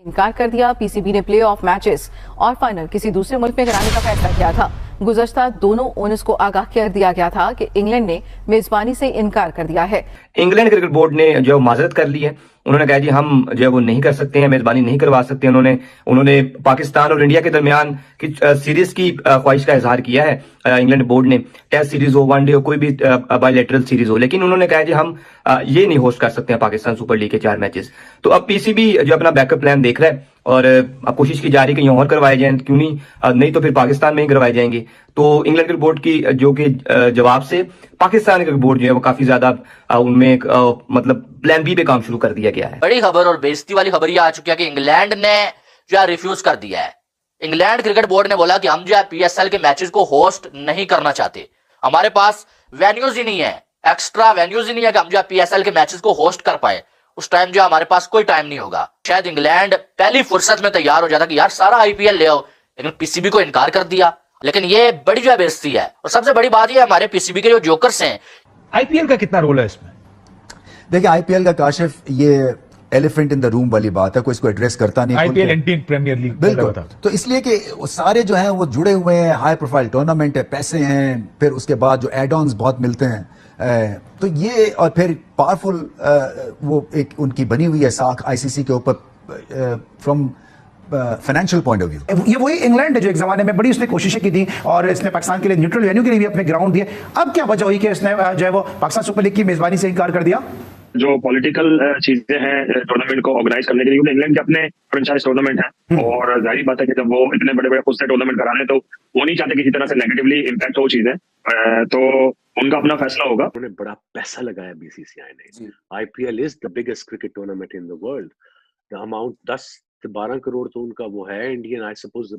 इनकार कर दिया। पीसीबी ने प्लेऑफ मैचेस और फाइनल किसी दूसरे मुल्क में कराने का फैसला किया था। गुज़श्ता दोनों ओनर्स को आगाह कर दिया गया था कि इंग्लैंड ने मेजबानी से इनकार कर दिया है। इंग्लैंड क्रिकेट बोर्ड ने जो माजरत कर ली है, उन्होंने कहा जी हम जो है वो नहीं कर सकते हैं, मेजबानी नहीं करवा सकते। उन्होंने पाकिस्तान और इंडिया के दरमियान की सीरीज की ख्वाहिश का इजहार किया है। इंग्लैंड बोर्ड ने टेस्ट सीरीज हो, वनडे हो, कोई भी बायलैटरल सीरीज हो, लेकिन उन्होंने कहा जी हम ये नहीं होस्ट कर सकते हैं पाकिस्तान सुपर लीग के 4 मैचेस। तो अब पीसीबी जो अपना बैकअप प्लान देख रहा है और अब कोशिश की जा रही है कि यहाँ और करवाए जाएं, क्यों नहीं तो फिर पाकिस्तान में ही करवाए जाएंगे। तो इंग्लैंड क्रिकेट बोर्ड की जो कि जवाब से पाकिस्तान क्रिकेट बोर्ड जो है वो काफी ज्यादा उनमें मतलब प्लान बी पे काम शुरू कर दिया गया है। बड़ी खबर और बेइज्जती वाली खबर ये आ चुकी है कि इंग्लैंड ने जो है रिफ्यूज कर दिया है। इंग्लैंड क्रिकेट बोर्ड ने बोला कि हम जो है पीएसएल के मैचेस को होस्ट नहीं करना चाहते, हमारे पास वेन्यूज ही नहीं है, एक्स्ट्रा वेन्यूज ही नहीं है कि हम जो है पीएसएल के मैचेस को होस्ट कर पाए। उस टाइम जो हमारे पास कोई टाइम नहीं होगा। शायद इंग्लैंड पहली फुर्सत में तैयार हो जाता कि यार सारा आईपीएल ले आओ, लेकिन पीसीबी को इनकार कर दिया। लेकिन ये बड़ी जो है बेइज्जती है। और सबसे बड़ी बात ये हमारे पीसीबी के जो जोकर्स हैं, आईपीएल का कितना रोल है इसमें? देखिए आईपीएल का काशिफ ये एलिफेंट इन द रूम वाली बात है, कोई इसको एड्रेस करता नहीं। आईपीएल इंडियन प्रीमियर लीग बिल्कुल, तो इसलिए कि वो सारे जो हैं वो जुड़े हुए हैं, हाई प्रोफाइल टूर्नामेंट है, पैसे हैं, फिर उसके बाद जो एड ऑन्स बहुत मिलते हैं, तो ये और फिर पावरफुल वो एक उनकी बनी हुई है साख आईसीसी के ऊपर from financial point of view. ये वही इंग्लैंड है जो एक जमाने में बड़ी उसने कोशिशें की थी और इसने पाकिस्तान के लिए न्यूट्रल वेन्यू के लिए भी अपने ग्राउंड दिए। अब क्या वजह हुई कि इसने जो है वो पाकिस्तान सुपर लीग की मेजबानी से इनकार कर दिया? जो पॉलिटिकल चीजें हैं टूर्नामेंट को ऑर्गेनाइज करने के लिए, क्योंकि इंग्लैंड के अपने फ्रेंचाइज टूर्नामेंट है और जाहिर बात है कि जब वो इतने बड़े बड़े खुद से टूर्नामेंट करा रहे हैं तो वो नहीं चाहते किसी तरह से नेगेटिवली इम्पैक्ट हो चीजें, तो उनका अपना फैसला होगा। उन्होंने बड़ा पैसा लगाया बीसीसीआई ने। IPL is the biggest cricket tournament in the world. The amount 10 से 12 करोड़ तो उनका वो है इंडियन, आई सपोज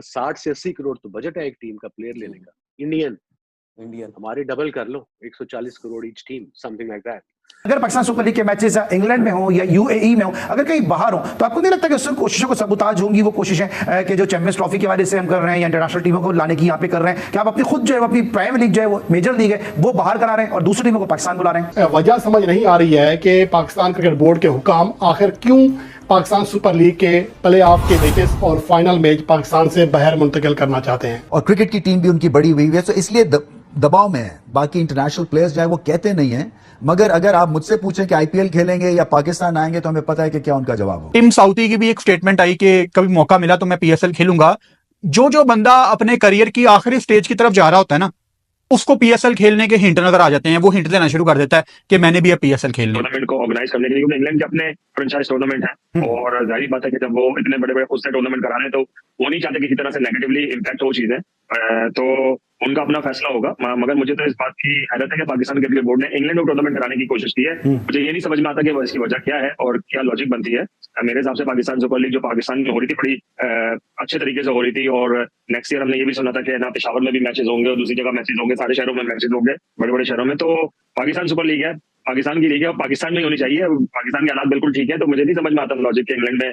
60 से 80 करोड़ तो बजट है एक टीम का प्लेयर लेने का। इंडियन हमारे डबल कर लो, 140 crore each team, something like that. अगर पाकिस्तान सुपर लीग के मैचेस इंग्लैंड में हो या यूएई में हो, अगर कहीं बाहर हो, तो आपको नहीं लगता कि उससे कोशिशों को सबूताज होंगी वो कोशिशें कि जो चैंपियंस ट्रॉफी के वाले से हम कर रहे हैं या इंटरनेशनल टीमों को लाने की यहाँ पे कर रहे हैं, कि आप अपनी खुद जो है अपनी प्राइम लीग जो है वो मेजर लीग है वो बाहर करा रहे हैं और दूसरी टीमों को पाकिस्तान बुला रहे हैं? वजह समझ नहीं आ रही है कि पाकिस्तान क्रिकेट बोर्ड के हुकाम आखिर क्यों पाकिस्तान सुपर लीग के प्ले ऑफ के मैचेस और फाइनल मैच पाकिस्तान से बाहर मुंतकिल करना चाहते हैं। और क्रिकेट की टीम भी उनकी बड़ी हुई है, तो इसलिए दबाव में है। बाकी इंटरनेशनल प्लेयर्स जो है वो कहते नहीं है, मगर अगर आप मुझसे पूछें कि आईपीएल खेलेंगे या पाकिस्तान आएंगे तो हमें पता है कि क्या उनका जवाब हो। टीम साउथी की भी एक स्टेटमेंट आई कि कभी मौका मिला तो मैं पीएसएल खेलूंगा। जो बंदा अपने करियर की आखिरी स्टेज की तरफ जा रहा होता है ना, उसको पीएसएल खेलने के हिंट नजर आ जाते हैं, वो हिंट देना शुरू कर देता है कि मैंने भी अब पीएसएल खेलना। टूर्नामेंट को ऑर्गेनाइज करने के लिए, क्योंकि इंग्लैंड के अपने फ्रेंचाइज टूर्नामेंट है और जाहिर बात है कि जब वो इतने बड़े बड़े खुद से टूर्नामेंट करा रहे हैं तो वो नहीं चाहते किसी तरह से नेगेटिवली इम्पैक्ट हो चीजें, तो उनका अपना फैसला होगा। मगर मुझे तो इस बात की हैरत है कि पाकिस्तान क्रिकेट बोर्ड ने इंग्लैंड में टूर्नामेंट कराने की कोशिश की है। मुझे ये नहीं समझ में आता कि इसकी वजह क्या है और क्या लॉजिक बनती है। मेरे हिसाब से पाकिस्तान सुपर लीग जो पाकिस्तान में हो रही थी बड़ी अच्छे तरीके से हो रही थी और नेक्स्ट ईयर हमने ये भी सुना था कि ना पेशावर में भी मैचेस होंगे और दूसरी जगह मैचेस होंगे, सारे शहरों में मैचेस होंगे, बड़े बड़े शहरों में। तो पाकिस्तान सुपर लीग है, पाकिस्तान की लीग है और पाकिस्तान में ही होनी चाहिए। पाकिस्तान के हालात बिल्कुल ठीक है, तो मुझे नहीं समझ में आता लॉजिक के इंग्लैंड में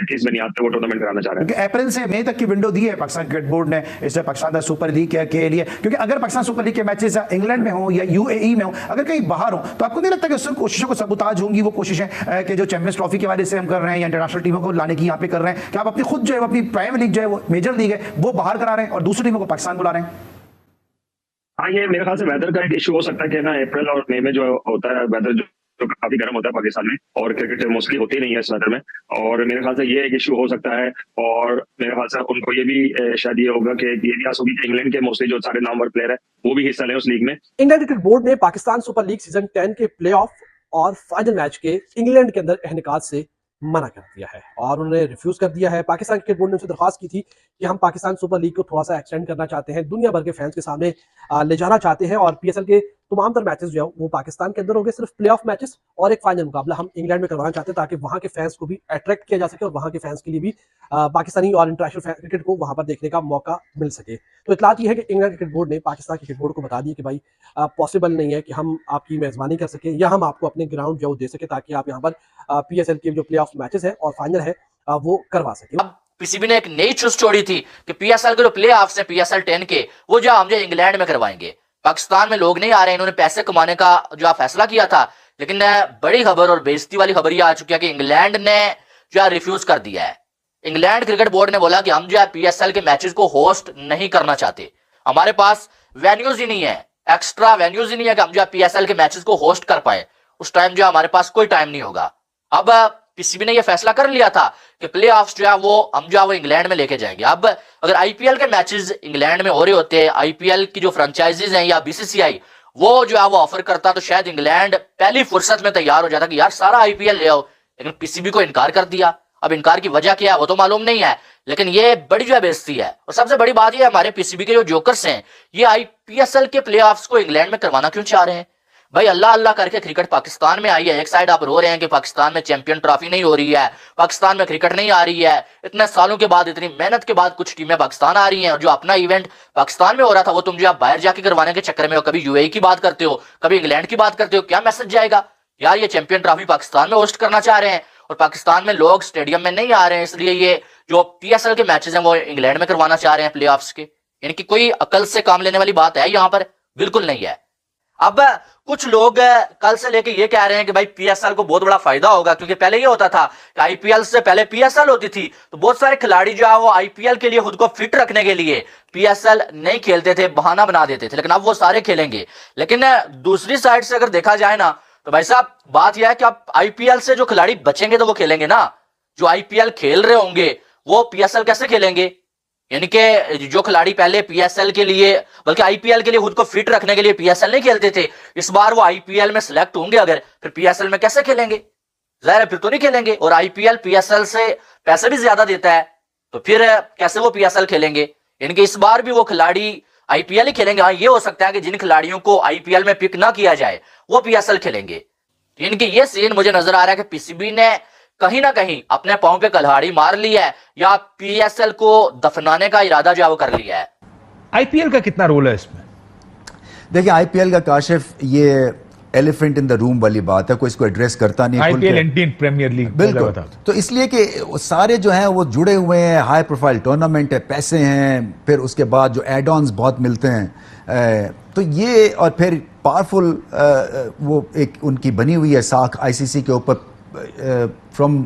किस बुनियाद पे वो टूर्नामेंट कराना चाह रहे हैं। अप्रैल से मई तक की विंडो दी है पाकिस्तान क्रिकेट बोर्ड ने इस पाकिस्तान सुपर लीग के लिए, क्योंकि अगर पाकिस्तान सुपर लीग के मैचेस इंग्लैंड में हो या यूएई में हो, अगर कहीं बाहर हो, तो आपको नहीं लगता कि उससे कोशिशों को सबूताज होंगी वो कोशिशें कि जो चैंपियंस ट्रॉफी के वाले से हम कर रहे हैं या इंटरनेशनल टीमों को लाने की यहाँ पे कर रहे हैं, कि आप अपनी खुद जो है अपनी प्राइम लीग जो है वो मेजर लीग है वो बाहर करा रहे हैं और दूसरी टीमों को पाकिस्तान बुला रहे हैं? हाँ, ये मेरे ख्याल से वेदर का एक इशू हो सकता है कि ना अप्रैल और मई में जो होता है वेदर जो काफी गर्म होता है पाकिस्तान में और क्रिकेट मोस्टली होती नहीं है इस वेदर में, और मेरे ख्याल से ये एक इशू हो सकता है। और मेरे ख्याल से उनको ये भी शायद ये होगा कि ये भी आस होगी कि इंग्लैंड के मोस्टली जो सारे नामवर प्लेयर है वो भी हिस्सा लें उस लीग में। इंग्लैंड क्रिकेट बोर्ड ने पाकिस्तान सुपर लीग सीजन 10 के प्ले ऑफ और फाइनल मैच के इंग्लैंड के अंदर इनेकाद से मना कर दिया है और उन्होंने रिफ्यूज कर दिया है। पाकिस्तान क्रिकेट बोर्ड ने उनसे दरख्वास्त की थी कि हम पाकिस्तान सुपर लीग को थोड़ा सा एक्सटेंड करना चाहते हैं, दुनिया भर के फैंस के सामने ले जाना चाहते हैं और पीएसएल के तमाम तर मैचेस जो है वो पाकिस्तान के अंदर होंगे, सिर्फ प्ले ऑफ मैचेस और एक फाइनल मुकाबला हम इंग्लैंड में करवाना चाहते हैं ताकि वहां के फैंस को भी अट्रैक्ट किया जा सके और वहां के फैंस के लिए भी पाकिस्तानी और इंटरनेशनल क्रिकेट को वहां पर देखने का मौका मिल सके। तो इतलात ये है कि इंग्लैंड क्रिकेट बोर्ड ने पाकिस्तान क्रिकेट बोर्ड को बता दिया कि भाई पॉसिबल नहीं है कि हम आपकी मेजबानी कर सकें या हम आपको अपने ग्राउंड जो दे सके ताकि आप यहाँ पर पीएसएल के जो प्ले ऑफ मैचेस है और फाइनल है वो करवा सके। पीसीबी ने एक नई चूज छोड़ी थी कि पीएसएल के जो प्ले ऑफ है पीएसएल 10 के वो जो हम जो इंग्लैंड में करवाएंगे। पाकिस्तान में लोग नहीं आ रहे, इन्होंने पैसे कमाने का जो फैसला किया था। लेकिन बड़ी खबर और बेइज्जती वाली खबर ये आ चुकी है कि इंग्लैंड ने जो है रिफ्यूज कर दिया है। इंग्लैंड क्रिकेट बोर्ड ने बोला कि हम जो है पीएसएल के मैचेस को होस्ट नहीं करना चाहते, हमारे पास वेन्यूज ही नहीं है, एक्स्ट्रा वेन्यूज ही नहीं है कि हम जो है पीएसएल के मैचेस को होस्ट कर पाए। उस टाइम जो है हमारे पास कोई टाइम नहीं होगा। अब पीसीबी ने यह फैसला कर लिया था कि प्ले ऑफ्स जो है वो हम जो है वो इंग्लैंड में लेके जाएंगे। अब अगर आईपीएल के मैचेस इंग्लैंड में हो रहे होते, आईपीएल की जो फ्रेंचाइजीज हैं या बीसीसीआई वो जो है वो ऑफर करता, तो शायद इंग्लैंड पहली फुर्सत में तैयार हो जाता कि यार सारा आईपीएल ले आओ, लेकिन पीसीबी को इनकार कर दिया। अब इनकार की वजह क्या है वो तो मालूम नहीं है, लेकिन ये बड़ी जो है बेइज्जती है। और सबसे बड़ी बात ये है, हमारे पीसीबी के जो जोकर्स हैं ये आईपीएल के प्लेऑफ्स को इंग्लैंड में करवाना क्यों चाह रहे हैं? भाई अल्लाह अल्लाह करके क्रिकेट पाकिस्तान में आई है, एक साइड आप रो रहे हैं कि पाकिस्तान में चैंपियन ट्रॉफी नहीं हो रही है, पाकिस्तान में क्रिकेट नहीं आ रही है, इतने सालों के बाद इतनी मेहनत के बाद कुछ टीमें पाकिस्तान आ रही हैं, और जो अपना इवेंट पाकिस्तान में हो रहा था वो तुम जो आप बाहर जाके करवाने के चक्कर में हो, कभी यूएई की बात करते हो, कभी इंग्लैंड की बात करते हो, क्या मैसेज जाएगा? यार ये चैंपियन ट्रॉफी पाकिस्तान में होस्ट करना चाह रहे हैं और पाकिस्तान में लोग स्टेडियम में नहीं आ रहे हैं, इसलिए ये जो पीएसएल के मैचेस हैं वो इंग्लैंड में करवाना चाह रहे हैं प्ले ऑफ्स के। यानी कि कोई अकल से काम लेने वाली बात है यहाँ पर? बिल्कुल नहीं है। अब कुछ लोग कल से लेके ये कह रहे हैं कि भाई पीएसएल को बहुत बड़ा फायदा होगा, क्योंकि पहले ये होता था कि आईपीएल से पहले पीएसएल होती थी, तो बहुत सारे खिलाड़ी जो है वो आईपीएल के लिए खुद को फिट रखने के लिए पीएसएल नहीं खेलते थे, बहाना बना देते थे, लेकिन अब वो सारे खेलेंगे। लेकिन दूसरी साइड से अगर देखा जाए ना, तो भाई साहब बात यह है कि अब आईपीएल से जो खिलाड़ी बचेंगे तो वो खेलेंगे ना, जो आईपीएल खेल रहे होंगे वो पीएसएल कैसे खेलेंगे? यानी कि जो खिलाड़ी पहले पीएसएल के लिए बल्कि आईपीएल के लिए खुद को फिट रखने के लिए पीएसएल नहीं खेलते थे, इस बार वो आईपीएल में सिलेक्ट होंगे अगर, फिर पीएसएल में कैसे खेलेंगे? जाहिर है फिर तो नहीं खेलेंगे। और आईपीएल पीएसएल से पैसे भी ज्यादा देता है, तो फिर कैसे वो पीएसएल खेलेंगे? यानी कि इस बार भी वो खिलाड़ी आईपीएल ही खेलेंगे। हाँ ये हो सकता है कि जिन खिलाड़ियों को आईपीएल में पिक ना किया जाए वो पीएसएल खेलेंगे। यानी कि ये सीन मुझे नजर आ रहा है कि पीसीबी ने कहीं ना कहीं अपने पांव पे कुल्हाड़ी मार ली है या पीएसएल को दफनाने का इरादा जो है वो कर लिया है। आईपीएल का कितना रोल है इसमें? देखिए आईपीएल का काशिफ ये एलिफेंट इन द रूम वाली बात है, कोई इसको एड्रेस करता नहीं। आईपीएल इंडियन प्रीमियर लीग बिल्कुल, तो इसलिए कि सारे जो हैं वो जुड़े हुए हैं, हाई प्रोफाइल टूर्नामेंट है, पैसे हैं, फिर उसके बाद जो एड ऑन्स बहुत मिलते हैं, तो ये और फिर पावरफुल वो एक उनकी बनी हुई है साख आईसीसी के ऊपर from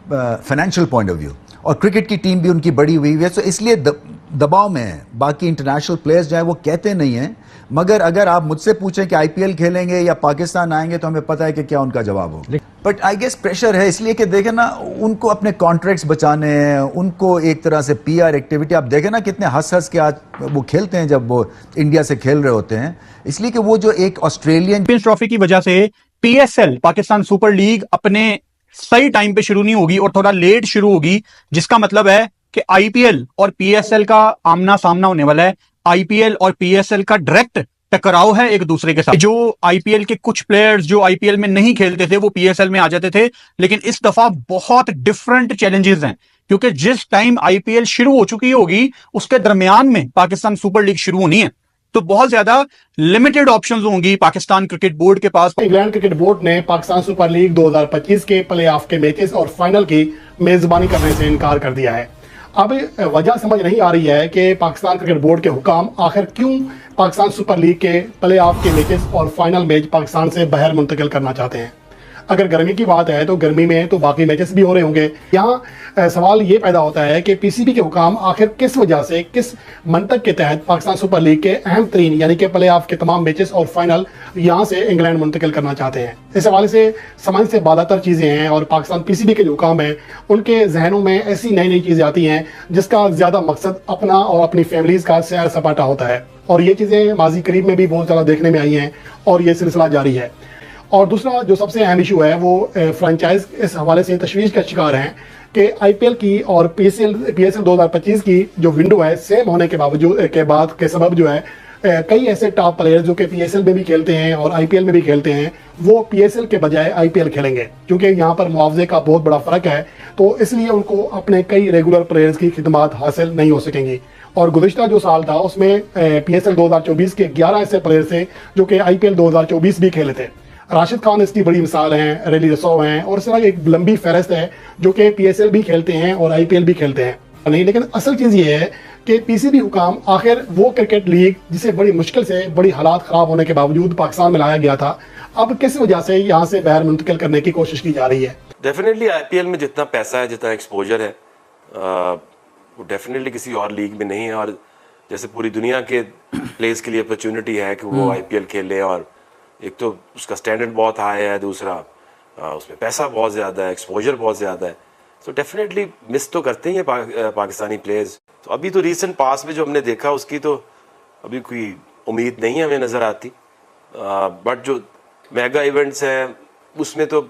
financial point of view, और क्रिकेट की टीम भी उनकी बड़ी हुई है, तो इसलिए दबाव में है। बाकी इंटरनेशनल प्लेयर्स जो है वो कहते नहीं हैं, मगर अगर आप मुझसे पूछें कि आईपीएल खेलेंगे या पाकिस्तान आएंगे तो हमें पता है कि क्या उनका जवाब होगा। बट आई गेस प्रेशर है, इसलिए कि देखें ना, उनको अपने कॉन्ट्रैक्ट्स बचाने हैं, उनको एक तरह से पीआर एक्टिविटी, आप देखें ना कितने हंस हंस के आज वो खेलते हैं जब वो इंडिया से खेल रहे होते हैं, इसलिए कि वो जो एक ऑस्ट्रेलियन ट्रॉफी की वजह से पीएसएल पाकिस्तान सुपर लीग अपने सही टाइम पे शुरू नहीं होगी और थोड़ा लेट शुरू होगी, जिसका मतलब है कि आईपीएल और पीएसएल का आमना सामना होने वाला है। आईपीएल और पीएसएल का डायरेक्ट टकराव है एक दूसरे के साथ। जो आईपीएल के कुछ प्लेयर्स जो आईपीएल में नहीं खेलते थे वो पीएसएल में आ जाते थे, लेकिन इस दफा बहुत डिफरेंट चैलेंजेस हैं, क्योंकि जिस टाइम आईपीएल शुरू हो चुकी होगी उसके दरमियान में पाकिस्तान सुपर लीग शुरू होनी है, तो बहुत ज्यादा लिमिटेड ऑप्शंस होंगी पाकिस्तान क्रिकेट बोर्ड के पास। इंग्लैंड क्रिकेट बोर्ड ने पाकिस्तान सुपर लीग 2025 के प्ले ऑफ के मैचेस और फाइनल की मेजबानी करने से इनकार कर दिया है। अब वजह समझ नहीं आ रही है कि पाकिस्तान क्रिकेट बोर्ड के हुकाम आखिर क्यों पाकिस्तान सुपर लीग के प्ले ऑफ के मैचेस और फाइनल मैच पाकिस्तान से बाहर मुंतकिल करना चाहते हैं। अगर गर्मी की बात है तो गर्मी में तो बाकी मैचेस भी हो रहे होंगे। यहाँ सवाल ये पैदा होता है कि पीसीबी के हुकाम आखिर किस वजह से, किस मंतक के तहत पाकिस्तान सुपर लीग के अहम तरीन यानी कि प्ले ऑफ के तमाम मैचेस और फाइनल यहाँ से इंग्लैंड मुंतकिल करना चाहते हैं। इस हवाले से समझ से बालातर चीज़ें हैं और पाकिस्तान पीसीबी के जो हुकाम हैं उनके जहनों में ऐसी नई नई चीज़ें आती हैं जिसका ज़्यादा मकसद अपना और अपनी फैमिलीज़ का सैर सपाटा होता है, और ये चीज़ें माजी करीब में भी बहुत ज़्यादा देखने में आई हैं और ये सिलसिला जारी है। और दूसरा जो सबसे अहम इशू है वो फ्रेंचाइज इस हवाले से तशवीश का शिकार हैं कि आईपीएल की और पीएसएल 2025 की जो विंडो है सेम होने के बावजूद के सबब जो है कई ऐसे टॉप प्लेयर्स जो कि पीएसएल में भी खेलते हैं और आईपीएल में भी खेलते हैं वो पीएसएल के बजाय आईपीएल खेलेंगे, क्योंकि यहाँ पर मुआवजे का बहुत बड़ा फर्क है, तो इसलिए उनको अपने कई रेगुलर प्लेयर्स की खिदमत हासिल नहीं हो सकेंगी। और गुज़िश्ता जो साल था उसमें पीएसएल 2024 के 11 ऐसे प्लेयर थे जो कि आईपीएल 2024 भी खेले थे। राशिद खान इसकी बड़ी मिसाल हैं, रेली रसो हैं, और इस तरह एक लंबी फहरिस्त है जो कि पीएसएल भी खेलते हैं और आईपीएल भी खेलते हैं नहीं। लेकिन असल चीज़ ये है कि पीसीबी हुकाम आखिर वो क्रिकेट लीग जिसे बड़ी मुश्किल से, बड़ी हालात ख़राब होने के बावजूद पाकिस्तान में लाया गया था, अब किस वजह से यहाँ से बाहर मुंतकिल करने की कोशिश की जा रही है। डेफिनेटली आईपीएल में जितना पैसा है, जितना एक्सपोजर है, वो डेफिनेटली किसी और लीग में नहीं है। और जैसे पूरी दुनिया के प्लेयर्स के लिए अपॉर्चुनिटी है कि वो आईपीएल खेले, और एक तो उसका स्टैंडर्ड बहुत हाई है, दूसरा उसमें पैसा बहुत ज़्यादा है, एक्सपोजर बहुत ज़्यादा है। तो डेफिनेटली मिस तो करते ही हैं पाकिस्तानी प्लेयर्स। तो अभी तो रीसेंट पास में जो हमने देखा उसकी तो अभी कोई उम्मीद नहीं है हमें नज़र आती। बट जो मेगा इवेंट्स हैं उसमें तो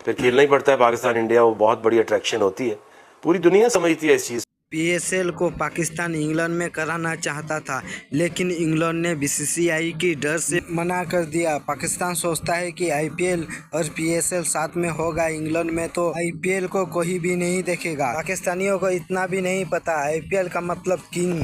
फिर खेलना ही पड़ता है। पाकिस्तान इंडिया वो बहुत बड़ी अट्रैक्शन होती है, पूरी दुनिया समझती है इस चीज़। पीएसएल को पाकिस्तान इंग्लैंड में कराना चाहता था, लेकिन इंग्लैंड ने बीसीसीआई की डर से मना कर दिया। पाकिस्तान सोचता है कि आईपीएल और पीएसएल साथ में होगा, इंग्लैंड में तो आईपीएल को कोई भी नहीं देखेगा। पाकिस्तानियों को इतना भी नहीं पता आईपीएल का मतलब किंग।